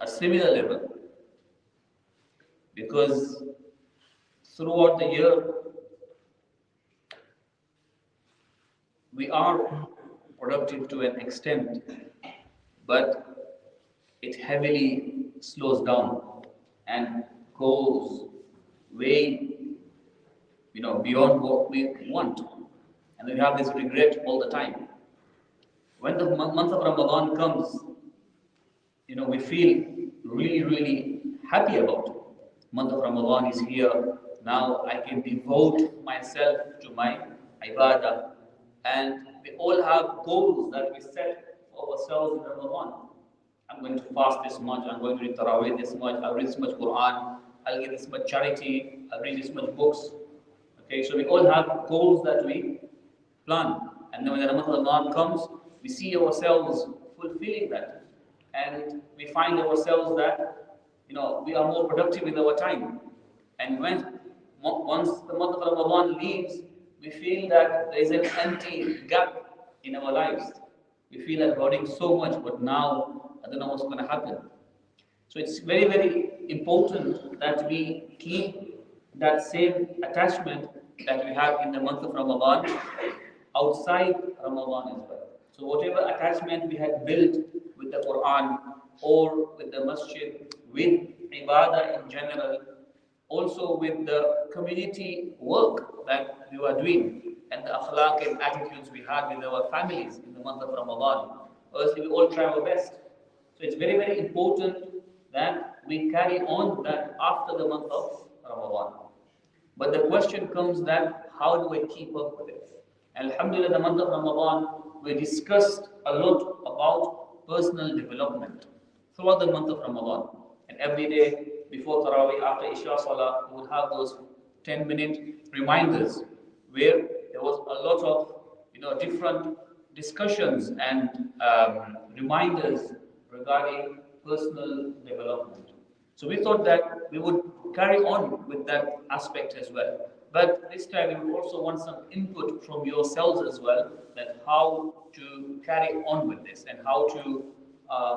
a similar level, because throughout the year we are productive to an extent, but it heavily slows down and goes way, beyond what we want, and we have this regret all the time. When the month of Ramadan comes, we feel really, really happy about it. Month of Ramadan is here. Now I can devote myself to my ibadah. And we all have goals that we set for ourselves in Ramadan. I'm going to fast this much, I'm going to read Taraweeh this much, I'll read this much Quran, I'll give this much charity, I'll read this much books. Okay, so we all have goals that we plan. And then when the Ramadan comes, we see ourselves fulfilling that. And we find ourselves that, we are more productive with our time. And once the month of Ramadan leaves, we feel that there is an empty gap in our lives. We feel like we're doing so much, but now I don't know what's going to happen. So it's very, very important that we keep that same attachment that we have in the month of Ramadan outside Ramadan as well. So whatever attachment we had built with the Quran or with the masjid, with ibadah in general, also with the community work that we were doing and the akhlaq and attitudes we had with our families in the month of Ramadan. Firstly, we all try our best. So it's very, very important that we carry on that after the month of Ramadan. But the question comes that how do I keep up with it? And Alhamdulillah, the month of Ramadan, we discussed a lot about personal development throughout the month of Ramadan. And every day before Taraweeh, after Isha Salah, we would have those 10-minute reminders where there was a lot of different discussions and reminders regarding personal development. So we thought that we would carry on with that aspect as well. But this time we would also want some input from yourselves as well, that how to carry on with this and how to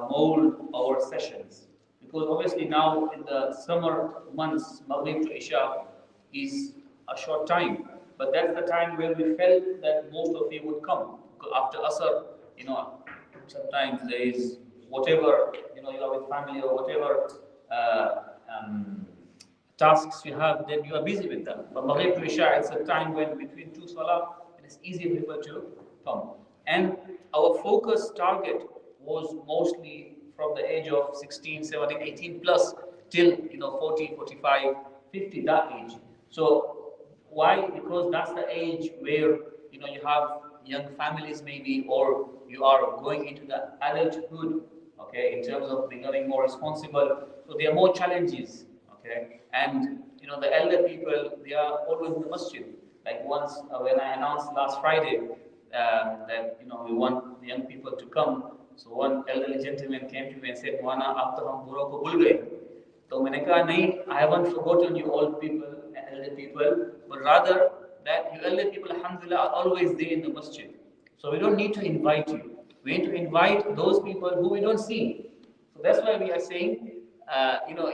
mold our sessions. Because obviously now in the summer months, Maghrib to Isha is a short time. But that's the time where we felt that most of you would come. Because after Asr, sometimes there is whatever, you are with family or whatever tasks you have, then you are busy with them. But Maghrib to Isha, it's a time when between two Salah, it is easy for people to come. And our focus target was mostly from the age of 16, 17, 18 plus till 40, 45, 50, that age. So why? Because that's the age where you have young families maybe, or you are going into the adulthood, okay, in terms of becoming more responsible. So there are more challenges, okay, and the elder people, they are always in the masjid. Like once when I announced last Friday that we want the young people to come, so one elderly gentleman came to me and said, "Wana, ab to hum buro ko bhul gaye." So मैंने कहा नहीं, I haven't forgotten you old people, elder people, but rather that you elder people, alhamdulillah, are always there in the masjid. So we don't need to invite you. We need to invite those people who we don't see. So that's why we are saying,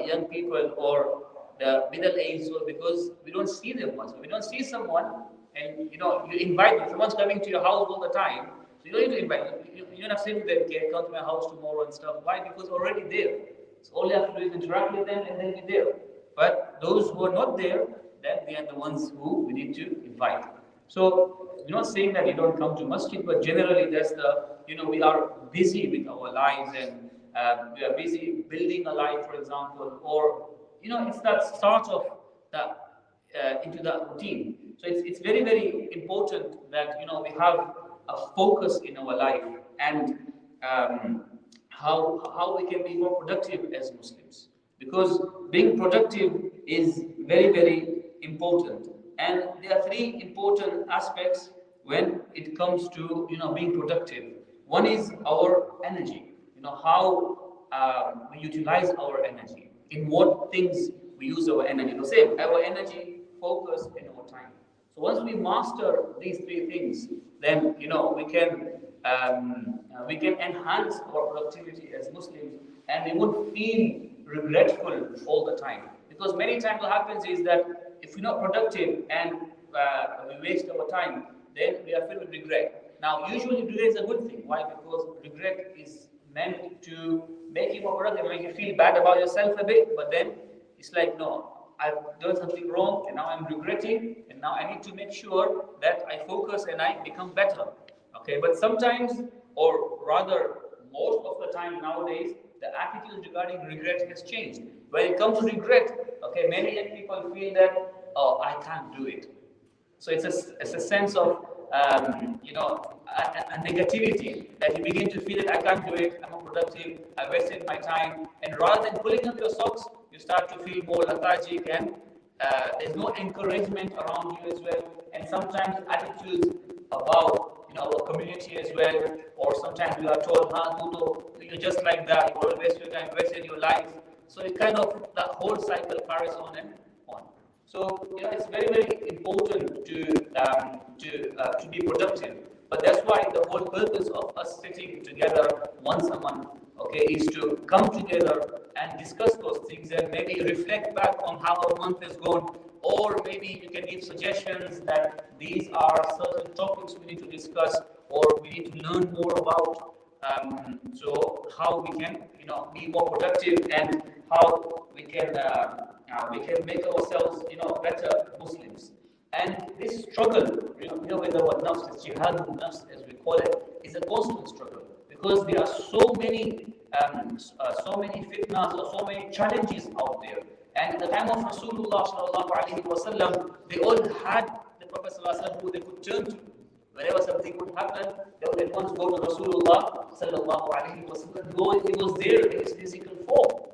young people or the middle-aged, because we don't see them much. We don't see someone, and you invite them. Someone's coming to your house all the time, so you don't need to invite them. You don't have to say to them, "Okay, come to my house tomorrow" and stuff. Why? Because already there. So all you have to do is interact with them and then be there. But those who are not there, then they are the ones who we need to invite. So we're not saying that you don't come to masjid, but generally that's we are busy with our lives, and we are busy building a life, for example, or it's that start of the into the routine. So it's very, very important that we have a focus in our life, and how we can be more productive as Muslims, because being productive is very, very important. And there are three important aspects when it comes to being productive. One is our energy. How we utilize our energy. In what things we use our energy. The same, our energy, focus, and our time. So once we master these three things, then we can enhance our productivity as Muslims, and we won't feel regretful all the time. Because many times what happens is that if we're not productive and we waste our time, then we are filled with regret. Now, usually regret is a good thing. Why? Because regret is meant to make you more productive, make you feel bad about yourself a bit, but then it's like, no, I've done something wrong and now I'm regretting, and now I need to make sure that I focus and I become better. Okay, but sometimes, or rather most of the time nowadays, the attitude regarding regret has changed. When it comes to regret, okay, many young people feel that, oh, I can't do it. So it's a sense of a negativity that you begin to feel that I can't do it, I'm not productive, I wasted my time, and rather than pulling up your socks, you start to feel more lethargic, and there's no encouragement around you as well, and sometimes attitudes about our community as well, or sometimes you are told, you're just like that, you will waste your time, wasted your life. So it kind of, that whole cycle carries on and on. So it's very, very important to be productive. But that's why the whole purpose of us sitting together once a month, okay, is to come together and discuss those things and maybe reflect back on how our month has gone, or maybe you can give suggestions that these are certain topics we need to discuss or we need to learn more about. So how we can, be more productive, and how we can make ourselves, better Muslims. And this struggle, with our nafs, this jihad nafs, as we call it, is a constant struggle, because there are so many fitnas or so many challenges out there. And at the time of Rasulullah sallallahu alaihi wasallam, they all had the Prophet sallallahu alaihi wasallam who they could turn to. Whenever something would happen, they would at once go to Rasulullah sallallahu alaihi wasallam, though he was there in his physical form.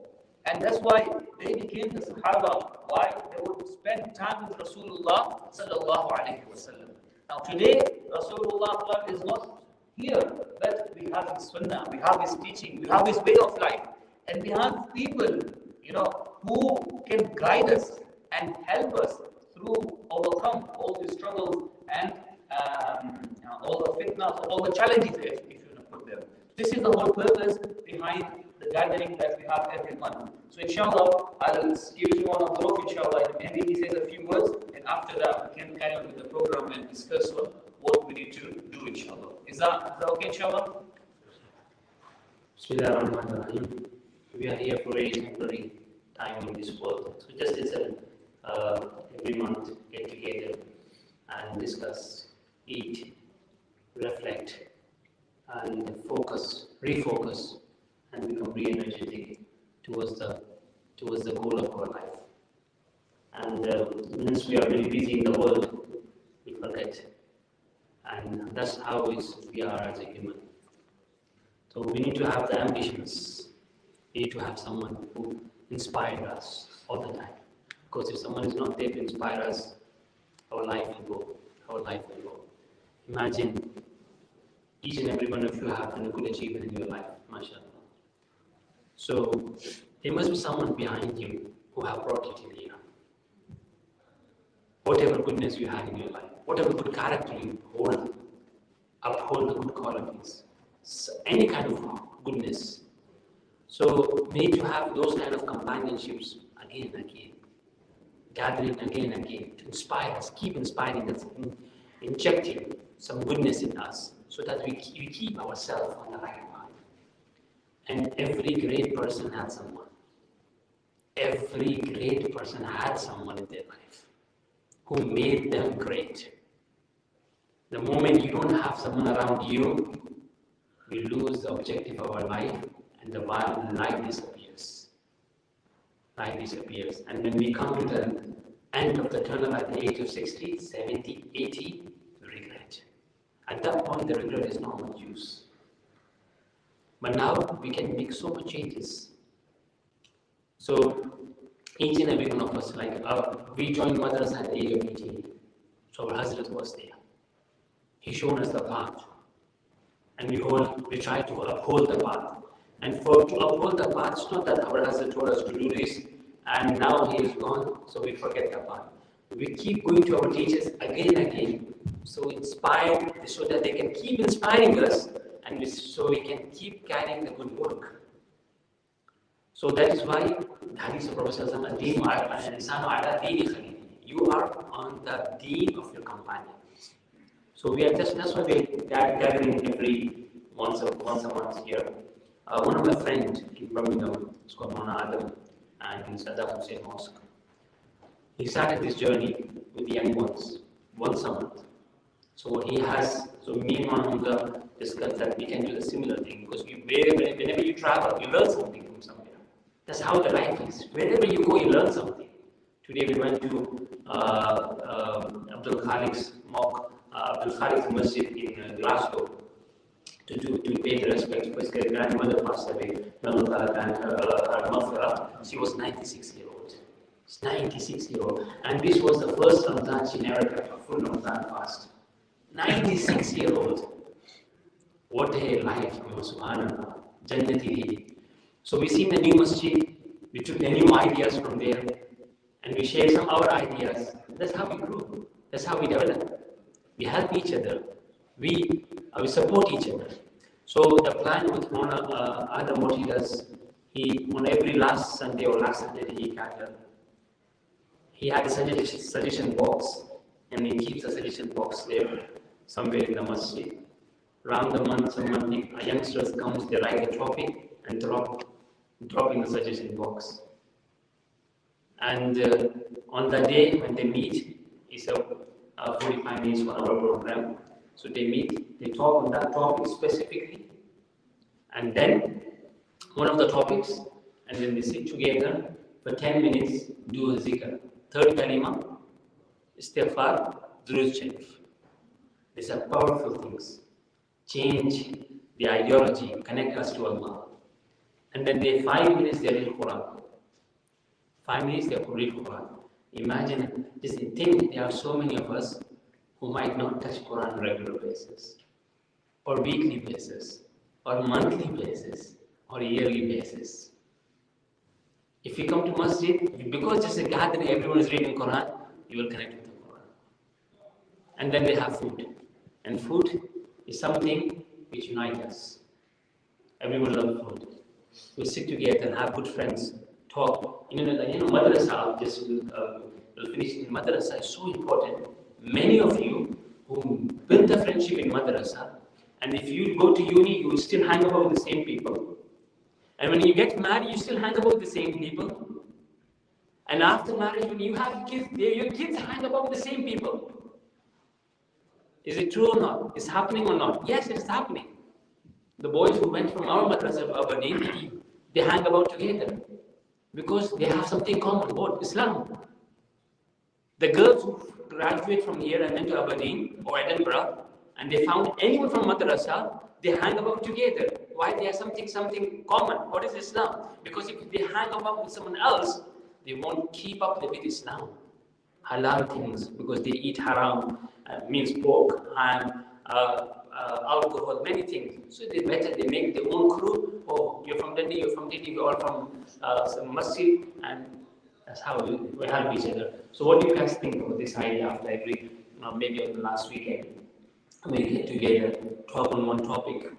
And that's why they became the Sahaba. Why? They would spend time with Rasulullah sallallahu alaihi wasallam. Now today, Rasulullah is not here, but we have his sunnah, we have his teaching, we have his way of life, and we have people, who can guide us and help us through overcome all the struggles and all the fitnas, all the challenges, if you want to put them. This is the whole purpose behind the gathering that we have every month. So inshallah, I'll give you one of those, inshallah, maybe he says a few words, and after that we can carry on with the program and discuss what we need to do, inshallah. Is that okay, inshallah? Bismillahirrahmanirrahim. We are here for a temporary time in this world. So just as every month get together and discuss, eat, reflect, and refocus, and become re-energetic towards the goal of our life. And once we are very busy in the world, we forget. And that's how we are as a human. So we need to have the ambitions. We need to have someone who inspires us all the time. Because if someone is not there to inspire us, our life will go. Imagine each and every one of you have a good achievement in your life, mashallah. So there must be someone behind you who have brought you till here. Whatever goodness you have in your life, whatever good character you hold, uphold the good qualities, any kind of goodness. So we need to have those kind of companionships again and again, gathering again and again to inspire us, keep inspiring us, injecting some goodness in us so that we keep ourselves on the right path. And every great person had someone. Every great person had someone in their life who made them great. The moment you don't have someone around you, we lose the objective of our life, and the life disappears. Life disappears. And when we come to the end of the tunnel at the age of 60, 70, 80, we regret. At that point, the regret is not much use. But now we can make so much changes. So each and every one of us, we joined Madrasa at the age of 18. So our Hazrat was there. He showed us the path. And we try to uphold the path. And to uphold the path, it's not that our Hazrat told us to do this, and now he is gone, so we forget the path. We keep going to our teachers again and again, so inspired, so that they can keep inspiring us, and so we can keep carrying the good work. So that is why the Hadith of Prophet Sallallahu Alaihi Wasallam, you are on the deen of your companion. So we are just that's why we are gathering every once a month here. One of my friends in Birmingham, it's called Mona Adam, and in Saddam Hussein Mosque. He started this journey with the young ones once a month. So he has, so me and Mona discussed that we can do the similar thing because whenever you travel, you learn something from somewhere. That's how the life is. Wherever you go, you learn something. Today we went to Abdul Khaliq's mosque, Abdul Khaliq's masjid in Glasgow to pay the respect to his great grandmother passed away. She was 96-year-old. She's 96-year-old. And this was the first Ramadan she never kept a full Ramadan fast. 96-year-old. What a life, subhanAllah. Jannati. So we seen the new masjid, we took the new ideas from there, and we shared some of our ideas. That's how we grew. That's how we develop. We help each other. We support each other. So the plan with Mona Adam, what he does, he on every last Sunday or last Saturday he had a suggestion box, and he keeps a suggestion box there somewhere in the masjid. Around the month, a youngsters comes, they write a topic and drop in the suggestion box. And on the day when they meet, it's a 45 minutes, 1 hour program. So they meet, they talk on that topic specifically, and then one of the topics, and then they sit together for 10 minutes, do a zikr. Third kalima, istighfar, durud sharif. These are powerful things. Change the ideology, connect us to Allah. And then they 5 minutes they read Quran. 5 minutes they read Quran. Imagine this thing, there are so many of us who might not touch Quran on a regular basis, or weekly basis, or monthly basis, or yearly basis. If you come to masjid, because just a gathering, everyone is reading Quran, you will connect with the Quran. And then they have food. And food is something which unites us. Everyone loves food. We sit together and have good friends, talk. Madrasa, just will finish in madrasa is so important. Many of you who built a friendship in madrasa, and if you go to uni, you will still hang about with the same people. And when you get married, you still hang about with the same people. And after marriage, when you have kids, your kids hang about with the same people. Is it true or not? Is it happening or not? Yes, it's happening. The boys who went from our madrasa to Aberdeen, they hang about together because they have something common, what? Islam. The girls who graduate from here and went to Aberdeen or Edinburgh, and they found anyone from madrasa, they hang about together. Why? They have something common. What is Islam? Because if they hang about with someone else, they won't keep up with Islam. Halal things, because they eat haram, means pork, ham, alcohol, many things. So they better, they make their own crew. Oh, you're from Delhi, we're all from some masjid, and that's how we help each other. So what do you guys think of this idea after every, maybe on the last weekend, we get together, talk on one topic,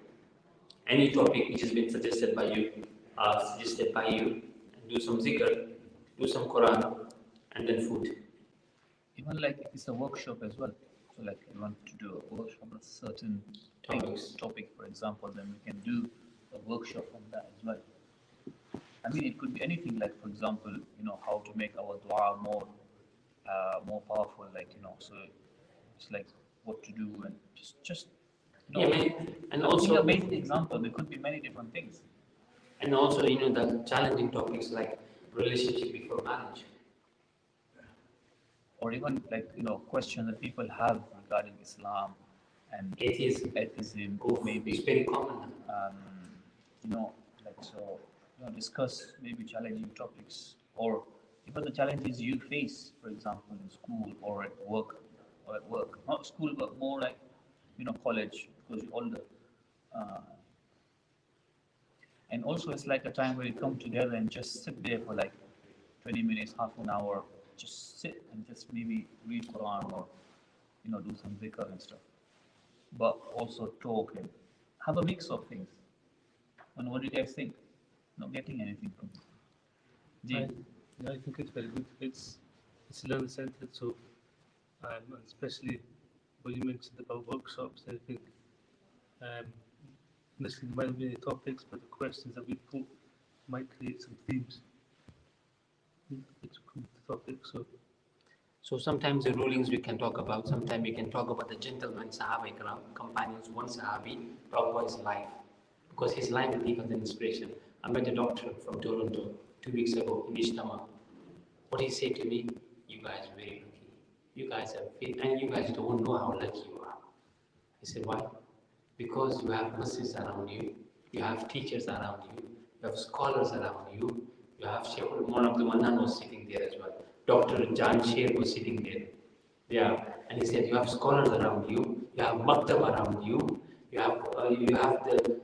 any topic which has been suggested by you, and do some zikr, do some Quran, and then food. Even like if it's a workshop as well. So like you want to do a workshop on a certain topic, for example, then we can do a workshop on that as well. I mean, it could be anything like, for example, how to make our dua more powerful, so it's like what to do and just and also a basic example. There could be many different things. And also, the challenging topics like relationship before marriage. Or even like, questions that people have regarding Islam and atheism, maybe. It's very common. Discuss maybe challenging topics, or even the challenges you face, for example, in school or at work. Not school, but more like, college, because you're older. And also it's like a time where you come together and just sit there for like 20 minutes, half an hour, just sit and just maybe read Quran or, do some zikr and stuff. But also talk and have a mix of things. And what do you guys think? not getting anything from it. I, Ji, yeah, I think it's very good. It's learner centered, so especially what you mentioned about workshops. I think um, listening might not be the topics, but the questions that we put might create some themes. It's the topic, so So sometimes the rulings we can talk about, sometimes we can talk about the gentleman Sahaba Ikram, companions, one Sahabi, talk about his life. Because his life will give us an inspiration. I met a doctor from Toronto 2 weeks ago in Ishtama. What he said to me, you guys are very lucky. You guys are fit, and you guys don't know how lucky you are. I said, why? Because you have nurses around you, you have teachers around you, you have scholars around you, you have Sheikh one of the Manan was sitting there as well. Dr. Jan Sher was sitting there. Yeah, and he said, you have scholars around you, you have maktab around you, you have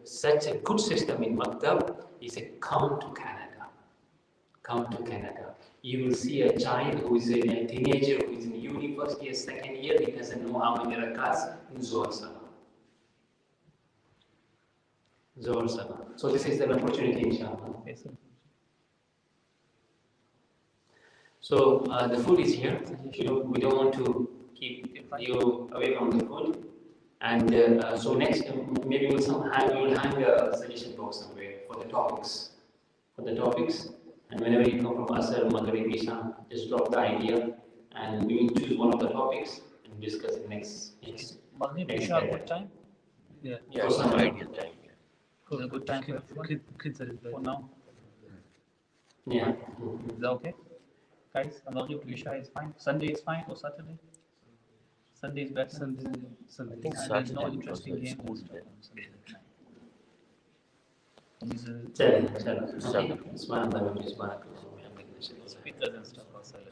such a good system in maktab. He said, come to Canada. Come to Canada. You will see a child who is a teenager who is in uni first year, second year, he doesn't know how many rakats in Zohar Salah. Zohar Salah. So this is an opportunity, inshallah. yes, sir. So the food is here. We don't want to keep you away from the food. And so next, maybe we'll hang a suggestion box somewhere for the topics. And whenever you come from Asr, Maghrib, Isha, just drop the idea, and we will choose one of the topics and discuss it next. Maghrib, Next Isha, day. good time? yeah. Yeah, it's an ideal time. Is it a good time for everyone? Kids are in bed. For now, Yeah. is that okay? Guys, Maghrib to Isha is fine. Sunday is fine or Saturday? Sunday is better. Sunday. I think And there's no Saturday because interesting the games school and stuff day. on Sunday night. These are Chalo. speakers and stuff outside.